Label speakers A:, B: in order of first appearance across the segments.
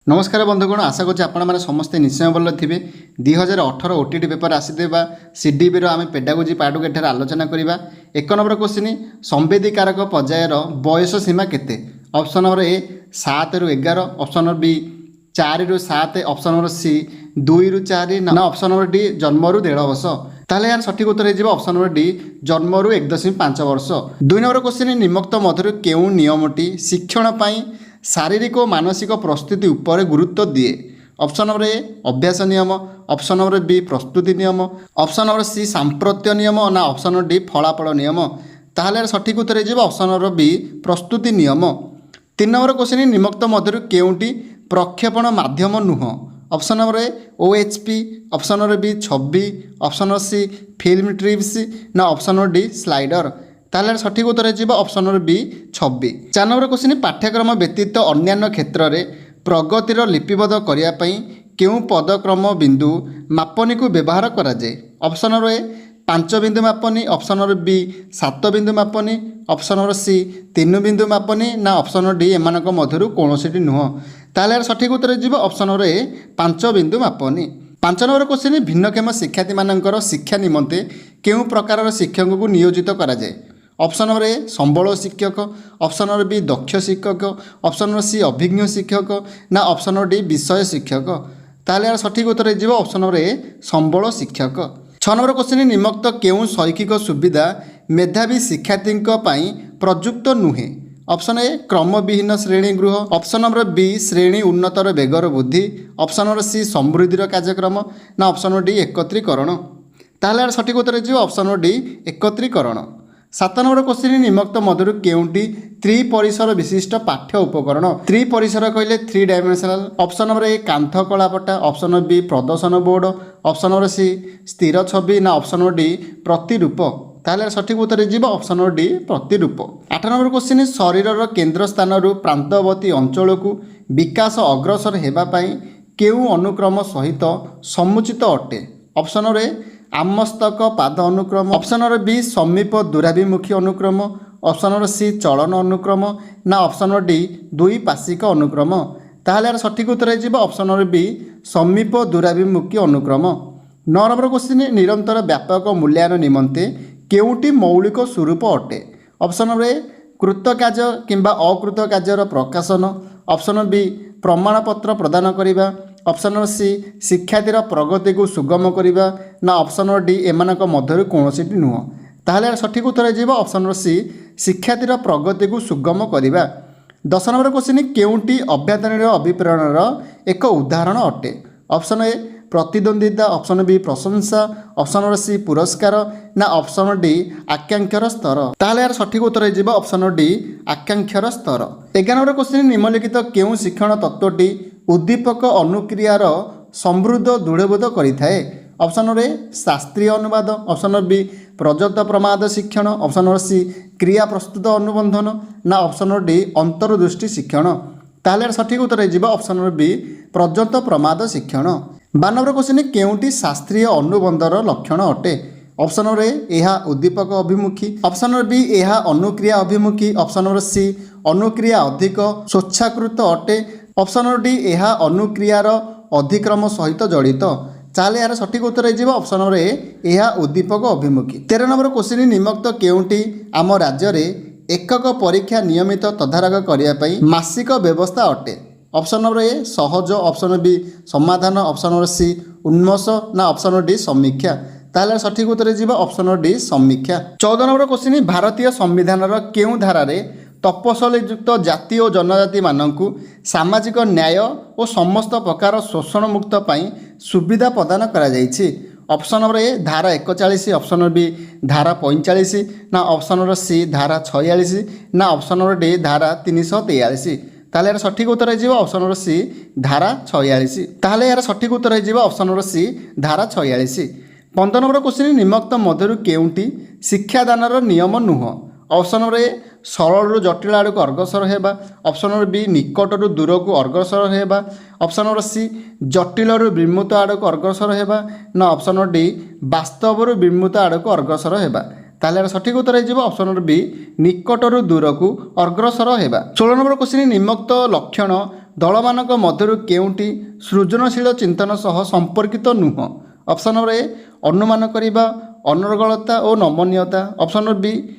A: नमस्कार बंधुगण, आशा करुँ आपण समस्ते निश्चय भल थे। 2018 OTET पेपर आसीथिबा CDB आम पेडागोजी पार्ट को एठार आलोचना करवा। 1 नंबर क्वेश्चन, संवेदीकारक पर्यायर बयस सीमा केते? ऑप्शन नंबर ए 7 ରୁ 11, ऑप्शन नंबर बी 4 ରୁ 7, ऑप्शन नंबर सी 2 ରୁ 4 ना ऑप्शन नंबर डी जन्म ରୁ 1.5 वर्ष। ताले यार सठिक उत्तर हो ऑप्शन नंबर डी जन्म ରୁ 1.5 वर्ष। 2 नंबर क्वेश्चन, निम्नलिखित मध्यरु केउ नियमटी शिक्षण पाई शारीरिक और मानसिक प्रस्तुति उपर गुरुत्व दिए? ऑप्शन नंबर ए अभ्यास नियम, ऑप्शन नंबर बी प्रस्तुति नियम, ऑप्शन नंबर सी सांप्रत्य नियम ना ऑप्शन नंबर डी फलाफल नियम। ताहले सठिक उत्तर हो ऑप्शन नंबर बी प्रस्तुति नियम। 3 नंबर क्वेश्चन, निम्नलिखित मध्यरु केउटी प्रक्षेपण माध्यम नुह? Option number A OHP, option number B छवि, option number C film strips ना ऑप्शन नंबर डी स्लाइडर। ताहले सठिक उत्तर हो ऑप्शन नंबर बी छवि। 4 नंबर क्वेश्चन, पाठ्यक्रम व्यतीत अन्य क्षेत्र में प्रगतिर लिपिबद्ध करने केउ पदक्रम बिंदु मापनी को व्यवहार कराए? ऑप्शन नंबर ए 5 बिंदु मापनी, ऑप्शन नंबर बी 7 बिंदु मापनी, ऑप्शन नंबर सी 3 बिंदु मापनी ना ऑप्शन नंबर डी एमानक मध्यरु कोनोसीटी नुह। ताहले सठिक उत्तर हो ऑप्शन नंबर ए 5 बिंदु मापनी। 5 नंबर क्वेश्चन, भिन्नक्षम शिक्षार्थी मानकर शिक्षा निमंते केउ प्रकार शिक्षक को नियोजित कराए? ऑप्शन नंबर ए संबल शिक्षक, ऑप्शन नंबर बी दक्ष शिक्षक, ऑप्शन नंबर सी अभिज्ञ शिक्षक ना ऑप्शन नंबर डी विषय शिक्षक। ताहले सठिक उत्तर हो ऑप्शन नंबर ए संबल शिक्षक। 6 नंबर क्वेश्चन, निम्नलिखित केउ शैक्षिक सुविधा मेधावी शिक्षार्थी प्रयुक्त नुहे? ऑप्शन ए क्रमविहीन श्रेणी गृह, ऑप्शन नंबर बी श्रेणी उन्नतर बेगर बुद्धि, ऑप्शन नंबर सी समृद्धिर कार्यक्रम ना ऑप्शन नंबर डी एकत्रीकरण। ताहले सठिक उत्तर हो ऑप्शन नंबर डी एकत्रीकरण। 7 नंबर क्वेश्चन, निम्नलिखित मध्यरु केउटी त्रिपरिसर विशिष्ट पाठ्य उपकरण? त्रिपरिसर कहले 3 डायमेंशनल। ऑप्शन नंबर ए कांथ कलापटा, ऑप्शन नंबर बी प्रदर्शन बोर्ड, ऑप्शन नंबर सी स्थिर छवि ना ऑप्शन नंबर डी प्रतिरूप। ताहले सठिक उत्तर हो ऑप्शन नंबर डी प्रतिरूप। 8 नंबर क्वेश्चन, शरीर केन्द्र स्थान प्रांतवर्ती अंचल को विकास अग्रसर हेबा पई केउ अनुक्रम सहित समुचित अटे? ऑप्शन नंबर ए आमस्तक पाद अनुक्रम, ऑप्शन नंबर बी समीप दूराभिमुखी अनुक्रम, ऑप्शन नंबर सी चलन अनुक्रम ना ऑप्शन नंबर डी द्विपार्श्विक अनुक्रम। ताहले सठिक उत्तर हो ऑप्शन नंबर बी समीप दूराभिमुखी अनुक्रम। 9 नंबर क्वेश्चन, निरंतर व्यापक मूल्यांकन निमंते केउटी मौलिक स्वरूप अटे? ऑप्शन नंबर ए कृतकार्य किंबा अकृतकार्यर प्रकाशन, ऑप्शन नंबर बी प्रमाणपत्र प्रदान करिबा, ऑप्शन नंबर सी शिक्षार्थीर प्रगति को सुगम करने ना ऑप्शन नंबर डी एमानक मध्यरु कोनोसीटी नुह। ताहले सठिक उत्तर हो ऑप्शन नंबर सी शिक्षार्थीर प्रगति को सुगम करने। 10 नंबर क्वेश्चन, केउटी अभ्यातनीय अभिप्रेरणर एक उदाहरण अटे? ऑप्शन ए प्रतिद्वंदिता, ऑप्शन बी प्रशंसा, ऑप्शन नंबर सी पुरस्कार ना ऑप्शन नंबर डी आकांक्षार स्तर। ताहले सठिक उत्तर हो ऑप्शन नंबर डी आकांक्षार स्तर। 11 नंबर क्वेश्चन, निम्नलिखित केउ शिक्षण तत्वटी उद्दीपक अनुक्रियार समृद्ध दृढ़बोध करिथाए? ऑप्शन नंबर ए शास्त्रीय अनुवाद, ऑप्शन नंबर बी प्रदत्त प्रमाद शिक्षण, ऑप्शन नंबर सी क्रिया प्रस्तुत अनुबंधन ना ऑप्शन नंबर डी अंतर्दृष्टि शिक्षण। ताहले सठिक उत्तर हो ऑप्शन नंबर बी प्रदत्त प्रमाद शिक्षण। 12 नंबर क्वेश्चन, केउटी शास्त्रीय अनुबंधर लक्षण अटे? ऑप्शन नंबर ए यह उद्दीपक अभिमुखी, ऑप्शन नंबर बी यह अनुक्रिया अभिमुखी, ऑप्शन नंबर सी अनुक्रिया अधिक स्वच्छाकृत अटे, ऑप्शन नंबर डी यह अनुक्रियार अधिक्रम सहित जड़ित। ताहले यार सठिक उत्तर हो ऑप्शन नंबर ए यह उद्दीपक अभिमुखी। 13 नंबर क्वेश्चन, निम्नलिखित केउटी आम राज्य में एकक परीक्षा नियमित तदारख करने मासिक व्यवस्था अटे? ऑप्शन नंबर ए सहज, ऑप्शन नंबर बी समाधान, ऑप्शन नंबर सी उन्मोष ना ऑप्शन नंबर डी समीक्षा। ताहले सठिक उत्तर हो ऑप्शन नंबर डी समीक्षा। 14 नंबर क्वेश्चन, भारतीय संविधान केउ धारारे तपसलीयुक्त जाति और जनजाति मानकु सामाजिक न्याय और समस्त प्रकार शोषण मुक्त पाई सुविधा प्रदान करा जायछि? ऑप्शन नंबर ए धारा 41, ऑप्शन नंबर बी धारा 45 ना ऑप्शन नंबर सी धारा 46 ना ऑप्शन नंबर डी धारा 343। ताहले सठिक उत्तर हो ऑप्शन नंबर सी धारा 46। ताहले यार सठिक उत्तर हो ऑप्शन नंबर सी धारा 46। 15 नंबर क्वेश्चन, निम्नलिखित मध्यरु केउटी शिक्षादानर नियम नुह? ऑप्शन नंबर ए सरल जटिल आड़ को अग्रसर होगा, ऑप्शन नंबर बी निकट दूर को अग्रसर होगा, ऑप्शन नंबर सी जटिल विमुक्त आड़ को अग्रसर होगा ना ऑप्शन नंबर डी वास्तव विमुक्त आड़ को अग्रसर होगा। ताहले सठिक उत्तर हो ऑप्शन नंबर बी निकट दूर को अग्रसर होगा। 16 नंबर क्वेश्चन, निम्नलिखित लक्षण ଦଳମାନଙ୍କ ମଧ୍ୟରୁ କେଉଁଟି ସୃଜନଶୀଳ ଚିନ୍ତନ ସହ ସମ୍ପର୍କିତ ନୁହଁ? ଅପସନ୍ ନମ୍ବର ଏ ଅନୁମାନ କରିବା, ଅନର୍ଗଳତା ଓ ନମନୀୟତା। ଅପସନ୍ ନମ୍ବର ବି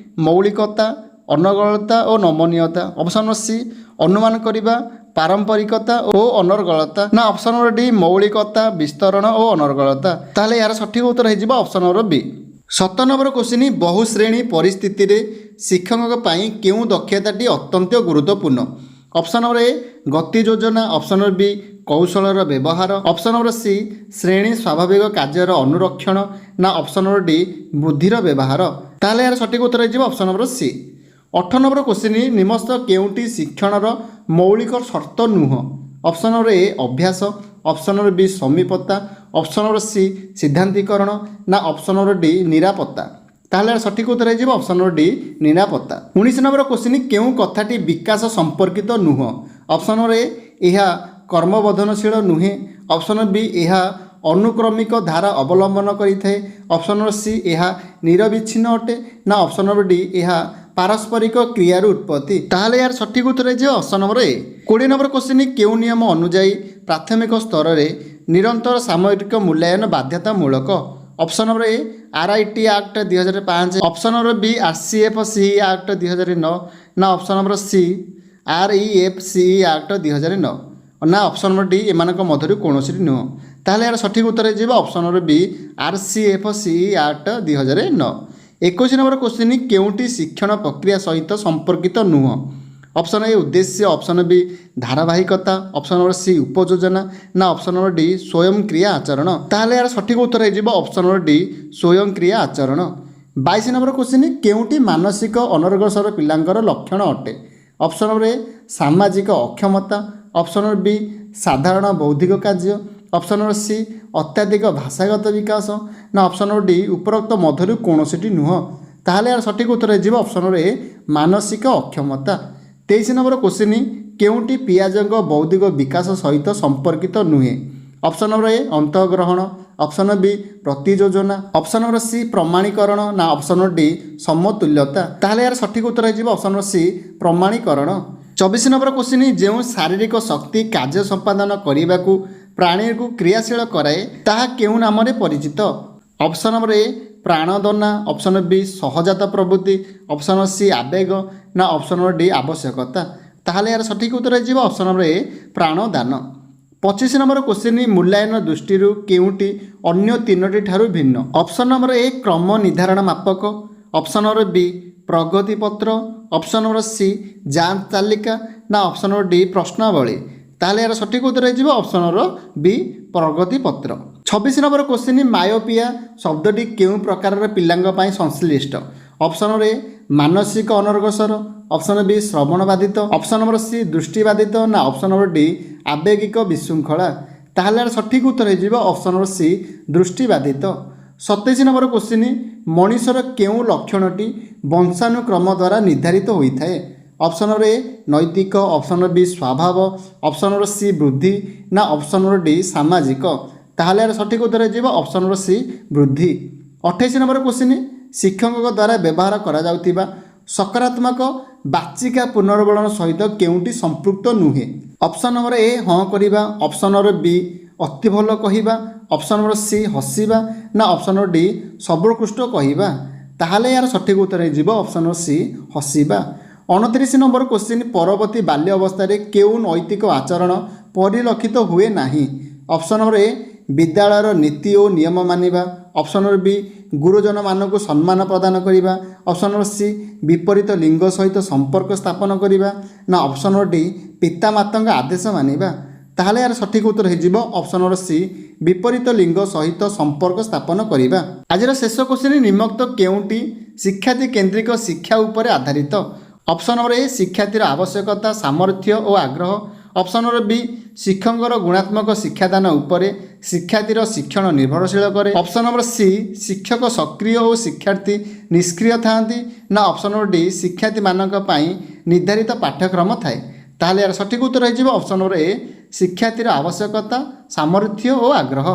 A: ମୌଳିକତା, ଅନର୍ଗଳତା ଓ ନମନୀୟତା। ଅପସନ୍ ନମ୍ବର ସି ଅନୁମାନ କରିବା, ପାରମ୍ପରିକତା ଓ ଅନର୍ଗଳତା। ନା ଅପସନ୍ ନମ୍ବର ଡି ମୌଳିକତା, ବିସ୍ତରଣ ଓ ଅନର୍ଗଳତା। ତାହେଲେ ଏହାର ସଠିକ ଉତ୍ତର ହେଇଯିବ ଅପସନ୍ ନମ୍ବର ବି। 17 ନମ୍ବର କ୍ୱେଶ୍ଚିନ୍, ବହୁଶ୍ରେଣୀ ପରିସ୍ଥିତିରେ ଶିକ୍ଷକଙ୍କ ପାଇଁ କେଉଁ ଦକ୍ଷତାଟି ଅତ୍ୟନ୍ତ ଗୁରୁତ୍ୱପୂର୍ଣ୍ଣ? ଅପସନ୍ ନମ୍ବର ଏ ଗତି ଯୋଜନା। ଅପସନ୍ ନମ୍ବର ବି କୌଶଳର ବ୍ୟବହାର। ଅପସନ୍ ନମ୍ବର ସି ଶ୍ରେଣୀ ସ୍ୱାଭାବିକ କାର୍ଯ୍ୟର ଅନୁରକ୍ଷଣ। ନା ଅପସନ୍ ନମ୍ବର ଡି ବୁଦ୍ଧିର ବ୍ୟବହାର। ତାହେଲେ ଏହାର ସଠିକ ଉତ୍ତର ହେଇଯିବ option number C. 18 number question, ନିମ୍ନସ୍ଥ କେଉଁଟି ଶିକ୍ଷଣର ମୌଳିକ ସର୍ତ୍ତ ନୁହଁ? ଅପସନ୍ ନମ୍ବର ଏ ଅଭ୍ୟାସ। ଅପସନ୍ ନମ୍ବର ବି ସମୀପତା। ଅପସନ୍ ନମ୍ବର ସି ସିଦ୍ଧାନ୍ତୀକରଣ। ନା ଅପସନ୍ ନମ୍ବର ଡି ନିରାପତ୍ତା। ତାହେଲେ ଏହାର ସଠିକ ଉତ୍ତର ହେଇଯିବ ଅପସନ୍ ନମ୍ବର ଡି ନିରାପତ୍ତା। 19 ନମ୍ବର କ୍ୱେଶ୍ଚିନ୍, କେଉଁ କଥାଟି ବିକାଶ ସମ୍ପର୍କିତ ନୁହଁ? ଅପସନ୍ ନମ୍ବର ଏ ଏହା କର୍ମବର୍ଦ୍ଧନଶୀଳ ନୁହେଁ। ଅପସନ୍ ନମ୍ବର ବି ଏହା ଅନୁକ୍ରମିକ ଧାରା ଅବଲମ୍ବନ କରିଥାଏ। ଅପସନ୍ ନମ୍ବର ସି ଏହା ନିରବିଚ୍ଛିନ୍ନ ଅଟେ। ନା ଅପସନ୍ ନମ୍ବର ଡି ଏହା ପାରସ୍ପରିକ କ୍ରିୟାରୁ ଉତ୍ପତ୍ତି। ତାହେଲେ ଏହାର ସଠିକ ଉତ୍ତର ହେଇଯିବ ଅପସନ୍ ନମ୍ବର ଏ। 20 ନମ୍ବର କ୍ୱେଶ୍ଚିନ୍, କେଉଁ ନିୟମ ଅନୁଯାୟୀ ପ୍ରାଥମିକ ସ୍ତରରେ ନିରନ୍ତର ସାମଗ୍ରିକ ମୂଲ୍ୟାୟନ ବାଧ୍ୟତାମୂଳକ? ଅପସନ୍ ନମ୍ବର ଏ RIT act 2005। Option number B RCFCE act 2009। ନା option number C REFCE act 2009। ନା ଅପସନ୍ ନମ୍ବର ଡି ଏମାନଙ୍କ ମଧ୍ୟରୁ କୌଣସିଟି ନୁହଁ। ତାହେଲେ ଏହାର ସଠିକ ଉତ୍ତର ହେଇଯିବ option number B RCFCE act 2009। 21 number question, କେଉଁଟି ଶିକ୍ଷଣ ପ୍ରକ୍ରିୟା ସହିତ ସମ୍ପର୍କିତ ନୁହଁ? ଅପସନ୍ ଏ ଉଦ୍ଦେଶ୍ୟ। ଅପସନ୍ ବି ଧାରାବାହିକତା। ଅପସନ୍ ନମ୍ବର ସି ଉପଯୋଜନା। ନା ଅପସନ୍ ନମ୍ବର ଡି ସ୍ୱୟଂକ୍ରିୟା ଆଚରଣ। ତାହେଲେ ଏହାର ସଠିକ ଉତ୍ତର ହେଇଯିବ ଅପସନ୍ ନମ୍ବର ଡି ସ୍ୱୟଂକ୍ରିୟା ଆଚରଣ। 22 ନମ୍ବର କ୍ୱେଶ୍ଚିନ୍, କେଉଁଟି ମାନସିକ ଅନଗ୍ରସର ପିଲାଙ୍କର ଲକ୍ଷଣ ଅଟେ? ଅପସନ୍ ନମ୍ବର ଏ ସାମାଜିକ ଅକ୍ଷମତା। ଅପସନ୍ ନମ୍ବର ବି ସାଧାରଣ ବୌଦ୍ଧିକ କାର୍ଯ୍ୟ। ଅପସନ୍ ନମ୍ବର ସି ଅତ୍ୟଧିକ ଭାଷାଗତ ବିକାଶ। ନା ଅପସନ୍ ନମ୍ବର ଡି ଉପରୋକ୍ତ ମଧ୍ୟରୁ କୌଣସିଟି ନୁହଁ। ତାହେଲେ ଏହାର ସଠିକ ଉତ୍ତର ହେଇଯିବ ଅପସନ୍ ନମ୍ବର ଏ ମାନସିକ ଅକ୍ଷମତା। 23 ନମ୍ବର କ୍ୱେଶ୍ଚିନ୍, କେଉଁଟି ପିଆଜଙ୍କ ବୌଦ୍ଧିକ ବିକାଶ ସହିତ ସମ୍ପର୍କିତ ନୁହେଁ? ଅପସନ୍ ନମ୍ବର ଏ ଅନ୍ତଃଗ୍ରହଣ। ଅପସନ୍ ନମ୍ବର ବି ପ୍ରତିଯୋଜନା। ଅପସନ୍ ନମ୍ବର ସି ପ୍ରମାଣୀକରଣ। ନା ଅପସନ୍ ନମ୍ବର ଡି ସମତୁଲ୍ୟତା। ତାହେଲେ ଏହାର ସଠିକ ଉତ୍ତର ହେଇଯିବ ଅପସନ୍ ନମ୍ବର ସି ପ୍ରମାଣୀକରଣ। 24 ନମ୍ବର କ୍ୱେଶ୍ଚିନ୍, ଯେଉଁ ଶାରୀରିକ ଶକ୍ତି କାର୍ଯ୍ୟ ସମ୍ପାଦନ କରିବାକୁ ପ୍ରାଣୀକୁ କ୍ରିୟାଶୀଳ କରାଏ ତାହା କେଉଁ ନାମରେ ପରିଚିତ? ଅପସନ୍ ନମ୍ବର ଏ ପ୍ରାଣଦନା। ଅପସନ୍ ବି ସହଜାତ ପ୍ରବୃତ୍ତି। ଅପସନ୍ ସି ଆବେଗ। ନା ଅପସନ୍ ନମ୍ବର ଡି ଆବଶ୍ୟକତା। ତାହେଲେ ଏହାର ସଠିକ ଉତ୍ତର ହେଇଯିବ ଅପସନ୍ ନମ୍ବର ଏ ପ୍ରାଣଦାନ। 25 ନମ୍ବର କ୍ୱେଶ୍ଚିନ୍, ମୂଲ୍ୟାୟନ ଦୃଷ୍ଟିରୁ କେଉଁଟି ଅନ୍ୟ ତିନୋଟି ଠାରୁ ଭିନ୍ନ? ଅପସନ୍ ନମ୍ବର ଏ କ୍ରମ ନିର୍ଦ୍ଧାରଣ ମାପକ। ଅପସନ୍ ନମ୍ବର ବି ପ୍ରଗତିପତ୍ର। ଅପସନ୍ ନମ୍ବର ସି ଯାଞ୍ଚ ତାଲିକା। ନା ଅପସନ୍ ନମ୍ବର ଡି ପ୍ରଶ୍ନାବଳୀ। ତାହେଲେ ଏହାର ସଠିକ ଉତ୍ତର ହେଇଯିବ ଅପସନ୍ ନମ୍ବର ବି ପ୍ରଗତିପତ୍ର। 26 ନମ୍ବର କ୍ୱେଶ୍ଚିନ୍, ମାୟୋପିଆ ଶବ୍ଦଟି କେଉଁ ପ୍ରକାରର ପିଲାଙ୍କ ପାଇଁ ସଂଶ୍ଳିଷ୍ଟ? ଅପସନ୍ ନମ୍ବର ଏ ମାନସିକ ଅନଗ୍ରସର। ଅପସନ୍ ବି ଶ୍ରବଣ ବାଧିତ। ଅପସନ୍ ନମ୍ବର ସି ଦୃଷ୍ଟିବାଧିତ। ନା ଅପସନ୍ ନମ୍ବର ଡି ଆବେଗିକ ବିଶୃଙ୍ଖଳା। ତାହେଲେ ଏହାର ସଠିକ ଉତ୍ତର ହେଇଯିବ ଅପସନ୍ ନମ୍ବର ସି ଦୃଷ୍ଟିବାଧିତ। 27 ନମ୍ବର କ୍ୱେଶ୍ଚିନ୍, ମଣିଷର କେଉଁ ଲକ୍ଷଣଟି ବଂଶାନୁକ୍ରମ ଦ୍ୱାରା ନିର୍ଦ୍ଧାରିତ ହୋଇଥାଏ? ଅପସନ୍ ନମ୍ବର ଏ ନୈତିକ। ଅପସନ୍ ନମ୍ବର ବି ସ୍ୱଭାବ। ଅପସନ୍ ନମ୍ବର ସି ବୃଦ୍ଧି। ନା ଅପସନ୍ ନମ୍ବର ଡି ସାମାଜିକ। ତାହେଲେ ଏହାର ସଠିକ ଉତ୍ତର ହେଇଯିବ ଅପସନ୍ ନମ୍ବର ସି ବୃଦ୍ଧି। 28 ନମ୍ବର କ୍ୱେଶ୍ଚିନ୍, ଶିକ୍ଷକଙ୍କ ଦ୍ୱାରା ବ୍ୟବହାର କରାଯାଉଥିବା ସକାରାତ୍ମକ ବାଚିକା ପୁନର୍ବଳନ ସହିତ କେଉଁଟି ସମ୍ପୃକ୍ତ ନୁହେଁ? ଅପସନ୍ ନମ୍ବର ଏ ହଁ କରିବା। ଅପସନ୍ ନମ୍ବର ବି ଅତି ଭଲ କହିବା। ଅପସନ୍ ନମ୍ବର ସି ହସିବା। ନା ଅପସନ୍ ନମ୍ବର ଡି ସର୍ବୋତ୍କୃଷ୍ଟ କହିବା। ତାହେଲେ ଏହାର ସଠିକ ଉତ୍ତର ହେଇଯିବ ଅପସନ୍ ନମ୍ବର ସି ହସିବା। 29 ନମ୍ବର କ୍ୱେଶ୍ଚିନ୍, ପରବର୍ତ୍ତୀ ବାଲ୍ୟ ଅବସ୍ଥାରେ କେଉଁ ନୈତିକ ଆଚରଣ ପରିଲକ୍ଷିତ ହୁଏ ନାହିଁ? ଅପସନ୍ ନମ୍ବର ଏ ବିଦ୍ୟାଳୟର ନୀତି ଓ ନିୟମ ମାନିବା। ଅପସନ୍ ନମ୍ବର ବି ଗୁରୁଜନମାନଙ୍କୁ ସମ୍ମାନ ପ୍ରଦାନ କରିବା। ଅପସନ୍ ନମ୍ବର ସି ବିପରୀତ ଲିଙ୍ଗ ସହିତ ସମ୍ପର୍କ ସ୍ଥାପନ କରିବା। ନା ଅପସନ୍ ନମ୍ବର ଡି ପିତାମାତାଙ୍କ ଆଦେଶ ମାନିବା। ତାହେଲେ ଏହାର ସଠିକ ଉତ୍ତର ହେଇଯିବ ଅପସନ୍ ନମ୍ବର ସି ବିପରୀତ ଲିଙ୍ଗ ସହିତ ସମ୍ପର୍କ ସ୍ଥାପନ କରିବା। ଆଜିର ଶେଷ କ୍ୱେଶ୍ଚିନ୍, ନିମ୍ନୋକ୍ତ କେଉଁଟି ଶିକ୍ଷାର୍ଥୀ କେନ୍ଦ୍ରିକ ଶିକ୍ଷା ଉପରେ ଆଧାରିତ? ଅପସନ୍ ନମ୍ବର ଏ ଶିକ୍ଷାର୍ଥୀର ଆବଶ୍ୟକତା, ସାମର୍ଥ୍ୟ ଓ ଆଗ୍ରହ। ଅପସନ୍ ନମ୍ବର ବି ଶିକ୍ଷକଙ୍କର ଗୁଣାତ୍ମକ ଶିକ୍ଷାଦାନ ଉପରେ ଶିକ୍ଷାର୍ଥୀର ଶିକ୍ଷଣ ନିର୍ଭରଶୀଳ କରେ। ଅପସନ୍ ନମ୍ବର ସି ଶିକ୍ଷକ ସକ୍ରିୟ ଓ ଶିକ୍ଷାର୍ଥୀ ନିଷ୍କ୍ରିୟ ଥାଆନ୍ତି। ନା ଅପସନ୍ ନମ୍ବର ଡି ଶିକ୍ଷାର୍ଥୀମାନଙ୍କ ପାଇଁ ନିର୍ଦ୍ଧାରିତ ପାଠ୍ୟକ୍ରମ ଥାଏ। ତାହେଲେ ଏହାର ସଠିକ ଉତ୍ତର ହେଇଯିବ ଅପସନ୍ ନମ୍ବର ଏ ଶିକ୍ଷାର୍ଥୀର ଆବଶ୍ୟକତା, ସାମର୍ଥ୍ୟ ଓ ଆଗ୍ରହ।